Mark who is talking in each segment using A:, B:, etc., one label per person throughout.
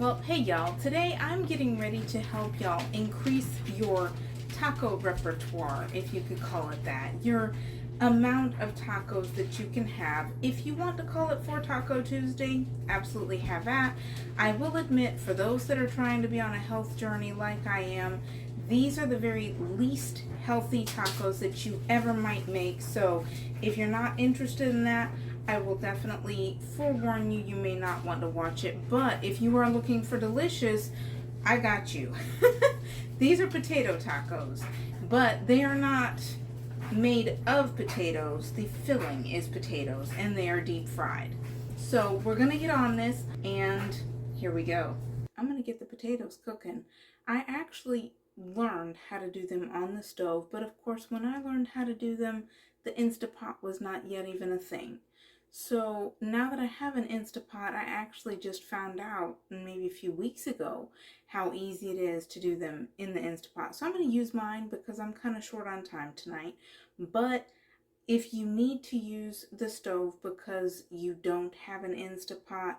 A: Well, hey y'all, today I'm getting ready to help y'all increase your taco repertoire, if you could call it that. Your amount of tacos that you can have. If you want to call it for Taco Tuesday, absolutely have that. I will admit, for those that are trying to be on a health journey like I am, these are the very least healthy tacos that you ever might make. So if you're not interested in that, I will definitely forewarn you, you may not want to watch it. But if you are looking for delicious, I got you. These are potato tacos, but they are not made of potatoes. The filling is potatoes and they are deep fried. So we're gonna get on this, and here we go. I'm gonna get the potatoes cooking. I actually learned how to do them on the stove, but of course when I learned how to do them, the Instapot was not yet even a thing. So now that I have an Instapot, I actually just found out maybe a few weeks ago how easy it is to do them in the Instapot. So I'm going to use mine because I'm kind of short on time tonight. But if you need to use the stove because you don't have an Instapot,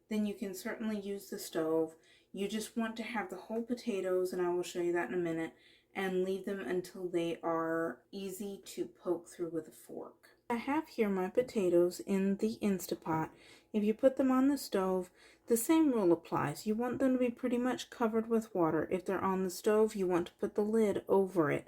A: then you can certainly use the stove. You just want to have the whole potatoes, and I will show you that in a minute, and leave them until they are easy to poke through with a fork. I have here my potatoes in the Instapot. If you put them on the stove, the same rule applies. You want them to be pretty much covered with water. If they're on the stove, you want to put the lid over it.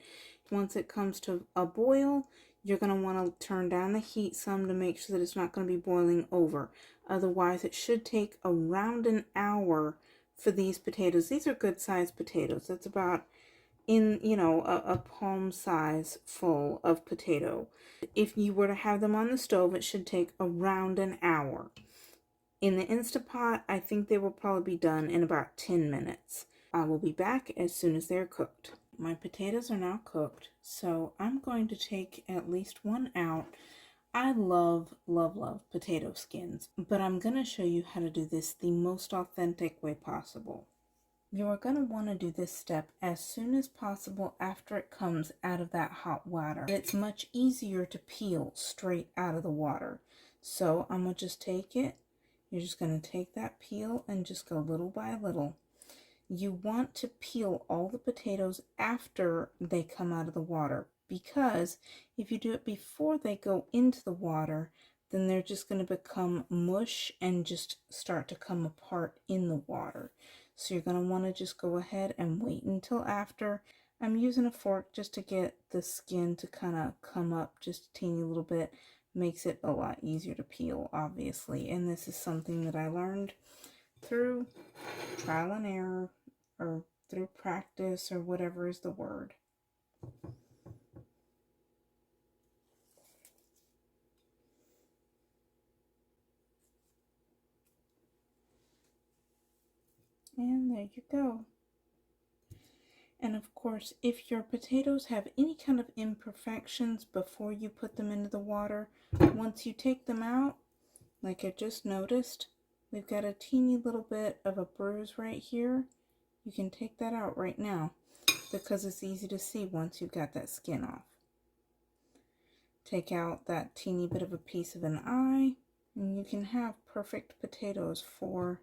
A: Once it comes to a boil, you're going to want to turn down the heat some to make sure that it's not going to be boiling over. Otherwise, it should take around an hour for these potatoes. These are good sized potatoes. That's about a palm size full of potato. If you were to have them on the stove, it should take around an hour. In the Instapot, I think they will probably be done in about 10 minutes. I will be back as soon as they're cooked. My potatoes are now cooked, so I'm going to take at least one out. I love potato skins, but I'm going to show you how to do this the most authentic way possible. You are going to want to do this step as soon as possible after it comes out of that hot water. It's much easier to peel straight out of the water. So I'm going to just take it. You're just going to take that peel and just go little by little. You want to peel all the potatoes after they come out of the water, because if you do it before they go into the water, then they're just going to become mush and just start to come apart in the water. So you're going to want to just go ahead and wait until after. I'm using a fork just to get the skin to kind of come up just a teeny little bit. Makes it a lot easier to peel, obviously. And this is something that I learned through trial and error, or through practice, or whatever is the word. And there you go. And of course, if your potatoes have any kind of imperfections before you put them into the water, once you take them out, like I just noticed, we've got a teeny little bit of a bruise right here. You can take that out right now because it's easy to see once you've got that skin off. Take out that teeny bit of a piece of an eye, and you can have perfect potatoes for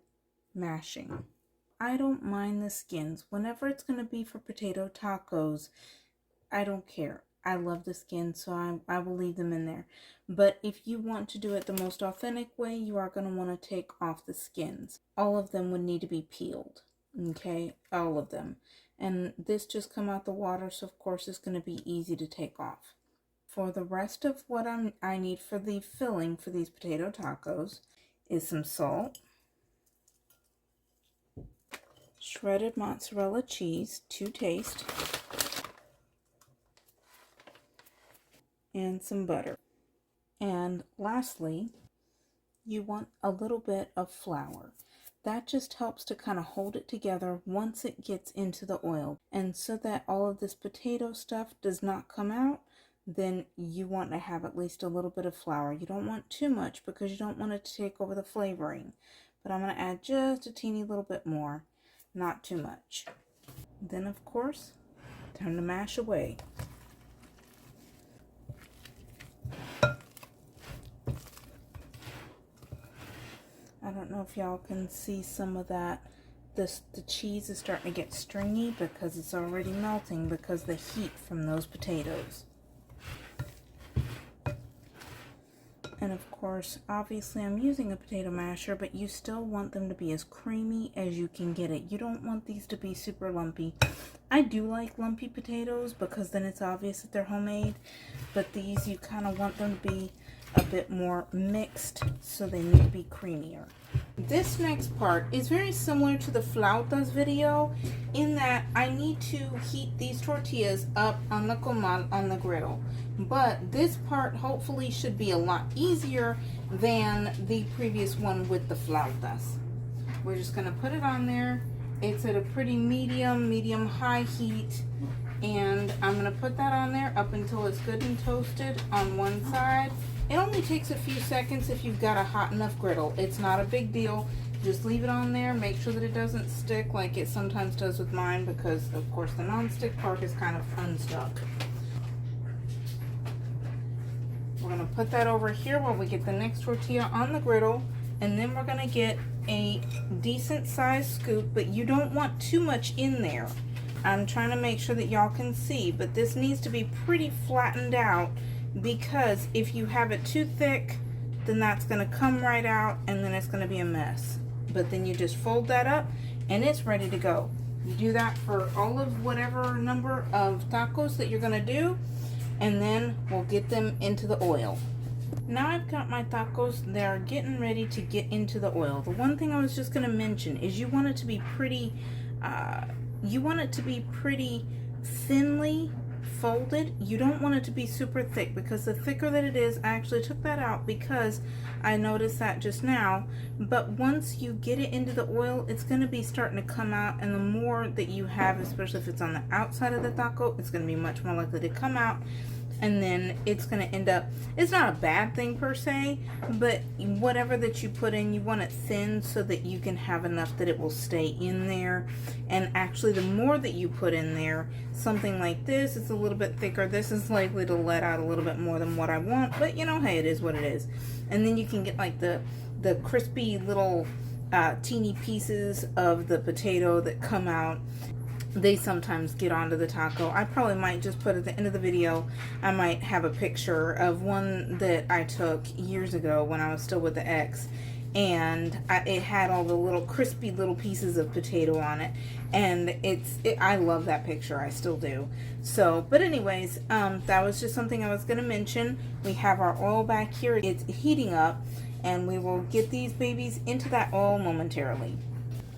A: mashing. I don't mind the skins. Whenever it's going to be for potato tacos, I don't care. I love the skin, so I will leave them in there. But if you want to do it the most authentic way, you are going to want to take off the skins. All of them would need to be peeled. Okay? All of them. And this just come out the water, so of course it's going to be easy to take off. For the rest of what I need for the filling for these potato tacos is some salt, shredded mozzarella cheese to taste, and some butter. And lastly, you want a little bit of flour. That just helps to kind of hold it together once it gets into the oil. And so that all of this potato stuff does not come out, then you want to have at least a little bit of flour. You don't want too much because you don't want it to take over the flavoring. But I'm going to add just a teeny little bit more, not too much. Then of course, time to mash away. I don't know if y'all can see some of that the cheese is starting to get stringy because it's already melting because of the heat from those potatoes. And of course, obviously I'm using a potato masher, but you still want them to be as creamy as you can get it. You don't want these to be super lumpy. I do like lumpy potatoes because then it's obvious that they're homemade, but these you kind of want them to be a bit more mixed, so they need to be creamier. This next part is very similar to the flautas video in that I need to heat these tortillas up on the comal on the griddle. But this part hopefully should be a lot easier than the previous one with the flautas. We're just going to put it on there. It's at a pretty medium high heat, and I'm going to put that on there up until it's good and toasted on one side. It only takes a few seconds if you've got a hot enough griddle. It's not a big deal. Just leave it on there. Make sure that it doesn't stick like it sometimes does with mine, because of course the non-stick part is kind of unstuck. We're going to put that over here while we get the next tortilla on the griddle, and then we're going to get a decent sized scoop, but you don't want too much in there. I'm trying to make sure that y'all can see, but this needs to be pretty flattened out, because if you have it too thick, then that's going to come right out and then it's going to be a mess. But then you just fold that up and it's ready to go. You do that for all of whatever number of tacos that you're going to do, and then we'll get them into the oil. Now I've got my tacos. They're getting ready to get into the oil. The one thing I was just going to mention is you want it to be pretty thinly folded. You don't want it to be super thick, because the thicker that it is, I actually took that out because I noticed that just now, but once you get it into the oil, it's going to be starting to come out, and the more that you have, especially if it's on the outside of the taco, it's going to be much more likely to come out, and then it's going to end up, it's not a bad thing per se, but whatever that you put in, you want it thin so that you can have enough that it will stay in there. And actually, the more that you put in there, something like this, it's a little bit thicker. This is likely to let out a little bit more than what I want, but you know, hey, it is what it is. And then you can get like the crispy little teeny pieces of the potato that come out. They sometimes get onto the taco. I probably might just put at the end of the video, I might have a picture of one that I took years ago when I was still with the ex, and it had all the little crispy little pieces of potato on it, and I love that picture. I still do. So, but anyways, that was just something I was going to mention. We have our oil back here. It's heating up, and we will get these babies into that oil momentarily.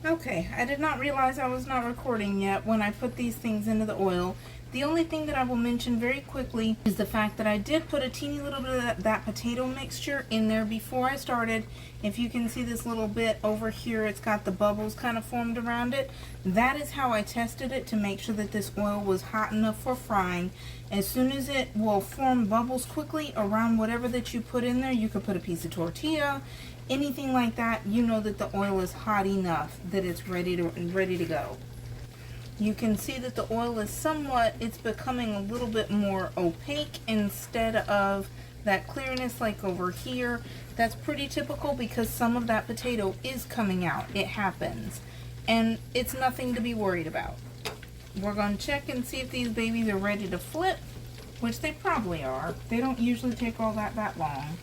A: Okay, I did not realize I was not recording yet when I put these things into the oil. The only thing that I will mention very quickly is the fact that I did put a teeny little bit of that potato mixture in there before I started. If you can see this little bit over here, it's got the bubbles kind of formed around it. That is how I tested it to make sure that this oil was hot enough for frying. As soon as it will form bubbles quickly around whatever that you put in there, you could put a piece of tortilla, anything like that, you know that the oil is hot enough that it's ready to go. You can see that the oil is it's becoming a little bit more opaque instead of that clearness like over here. That's pretty typical because some of that potato is coming out. It happens. And it's nothing to be worried about. We're going to check and see if these babies are ready to flip, which they probably are. They don't usually take all that long.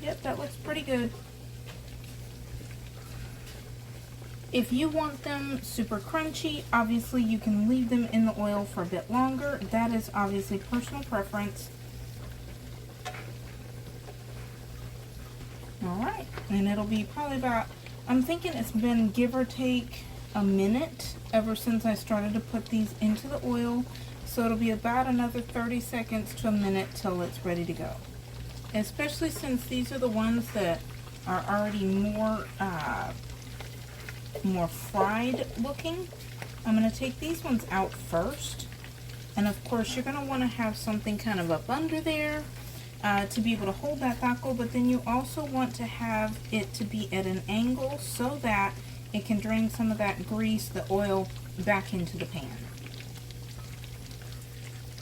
A: Yep, that looks pretty good. If you want them super crunchy, obviously you can leave them in the oil for a bit longer. That is obviously personal preference. Alright, and it'll be probably about, I'm thinking it's been give or take a minute ever since I started to put these into the oil. So it'll be about another 30 seconds to a minute till it's ready to go. Especially since these are the ones that are already more fried looking. I'm going to take these ones out first, and of course you're going to want to have something kind of up under there to be able to hold that taco, but then you also want to have it to be at an angle so that it can drain some of that grease, the oil, back into the pan.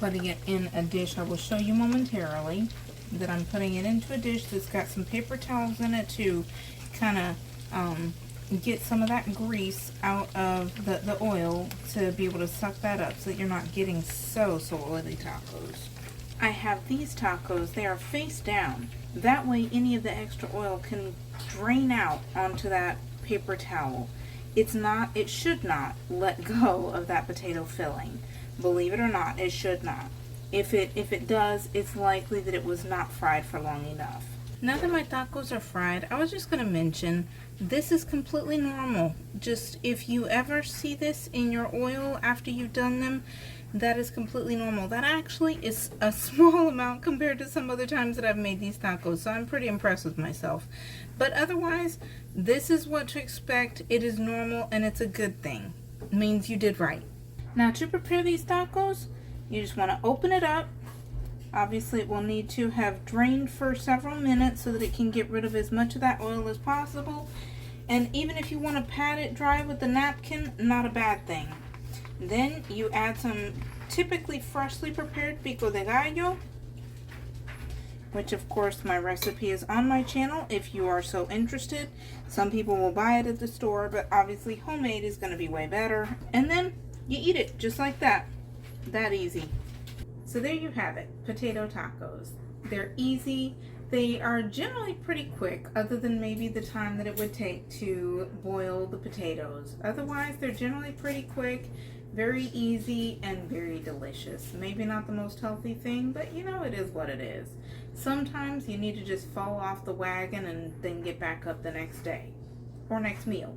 A: Putting it in a dish I will show you momentarily. that I'm putting it into a dish that's got some paper towels in it to kind of get some of that grease out of the oil, to be able to suck that up so that you're not getting so oily tacos. I have these tacos, they are face down. That way any of the extra oil can drain out onto that paper towel. It should not let go of that potato filling. Believe it or not, it should not. If it does, it's likely that it was not fried for long enough. Now that my tacos are fried, I was just going to mention, this is completely normal. Just if you ever see this in your oil after you've done them, that is completely normal. That actually is a small amount compared to some other times that I've made these tacos, so I'm pretty impressed with myself. But otherwise, this is what to expect. It is normal and it's a good thing. It means you did right. Now to prepare these tacos, you just want to open it up. Obviously it will need to have drained for several minutes so that it can get rid of as much of that oil as possible. And even if you want to pat it dry with a napkin, not a bad thing. Then you add some typically freshly prepared pico de gallo, which of course my recipe is on my channel if you are so interested. Some people will buy it at the store, but obviously homemade is going to be way better. And then you eat it just like that. That easy. So there you have it, potato tacos. They're easy. They are generally pretty quick, other than maybe the time that it would take to boil the potatoes. Otherwise, they're generally pretty quick, very easy, and very delicious. Maybe not the most healthy thing, but you know, it is what it is. Sometimes you need to just fall off the wagon and then get back up the next day or next meal.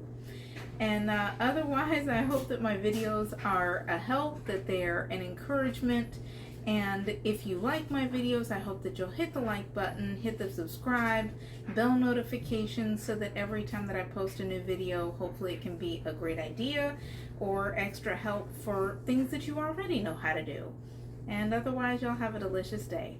A: And otherwise, I hope that my videos are a help, that they're an encouragement. And if you like my videos, I hope that you'll hit the like button, hit the subscribe, bell notifications, so that every time that I post a new video, hopefully it can be a great idea or extra help for things that you already know how to do. And otherwise, y'all have a delicious day.